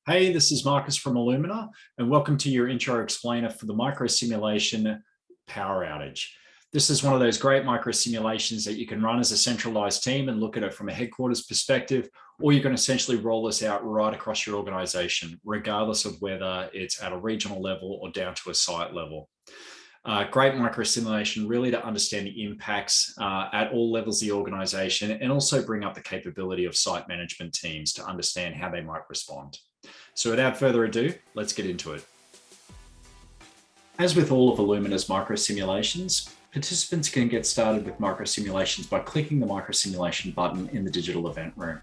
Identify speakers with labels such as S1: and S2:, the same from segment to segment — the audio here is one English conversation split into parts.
S1: Hey, this is Marcus from Illumina, and welcome to your intro explainer for the microsimulation power outage. This is one of those great microsimulations that you can run as a centralized team and look at it from a headquarters perspective, or you can essentially roll this out right across your organization, regardless of whether it's at a regional level or down to a site level. Great microsimulation really to understand the impacts at all levels of the organization and also bring up the capability of site management teams to understand how they might respond. So without further ado, let's get into it. As with all of Illumina's microsimulations, participants can get started with microsimulations by clicking the microsimulation button in the digital event room.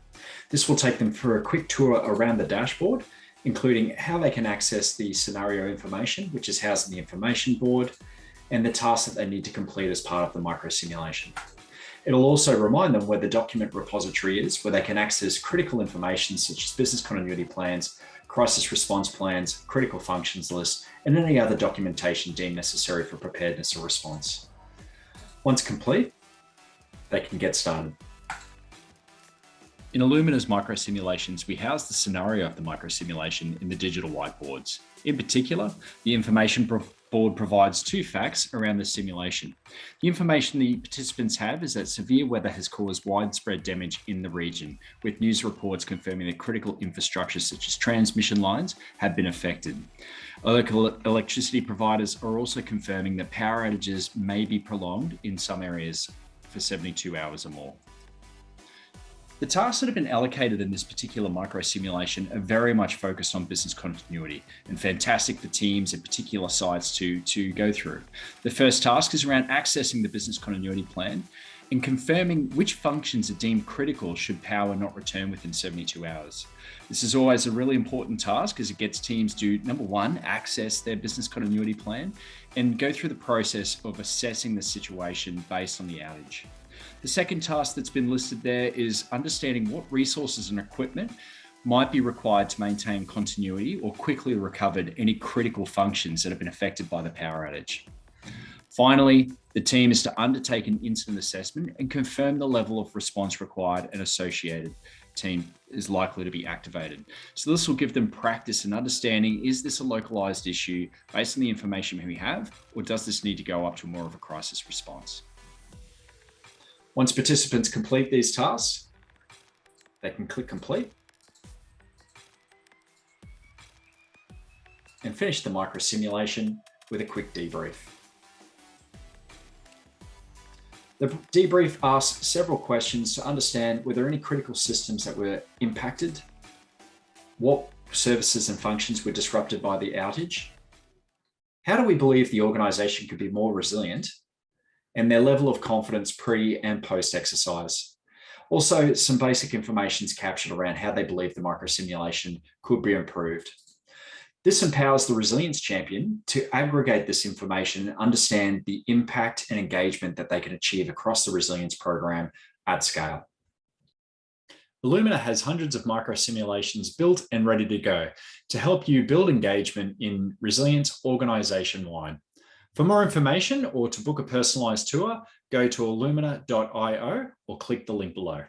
S1: This will take them for a quick tour around the dashboard, including how they can access the scenario information, which is housed in the information board, and the tasks that they need to complete as part of the microsimulation. It'll also remind them where the document repository is, where they can access critical information such as business continuity plans, crisis response plans, critical functions lists, and any other documentation deemed necessary for preparedness or response. Once complete, they can get started.
S2: In Illumina's microsimulations, we house the scenario of the microsimulation in the digital whiteboards. In particular, the information board provides two facts around the simulation. The information the participants have is that severe weather has caused widespread damage in the region, with news reports confirming that critical infrastructure such as transmission lines have been affected. Local electricity providers are also confirming that power outages may be prolonged in some areas for 72 hours or more. The tasks that have been allocated in this particular microsimulation are very much focused on business continuity and fantastic for teams at particular sites to go through. The first task is around accessing the business continuity plan and confirming which functions are deemed critical should power not return within 72 hours. This is always a really important task as it gets teams to, number one, access their business continuity plan and go through the process of assessing the situation based on the outage. The second task that's been listed there is understanding what resources and equipment might be required to maintain continuity or quickly recover any critical functions that have been affected by the power outage. Finally, the team is to undertake an incident assessment and confirm the level of response required and associated team is likely to be activated. So this will give them practice in understanding, is this a localized issue based on the information we have, or does this need to go up to more of a crisis response?
S1: Once participants complete these tasks, they can click complete and finish the microsimulation with a quick debrief. The debrief asks several questions to understand were there any critical systems that were impacted, what services and functions were disrupted by the outage, how do we believe the organization could be more resilient, and their level of confidence pre and post exercise. Also, some basic information is captured around how they believe the microsimulation could be improved. This empowers the resilience champion to aggregate this information and understand the impact and engagement that they can achieve across the resilience program at scale. Illumina has hundreds of microsimulations built and ready to go to help you build engagement in resilience organization-wide. For more information or to book a personalized tour, go to illumina.io or click the link below.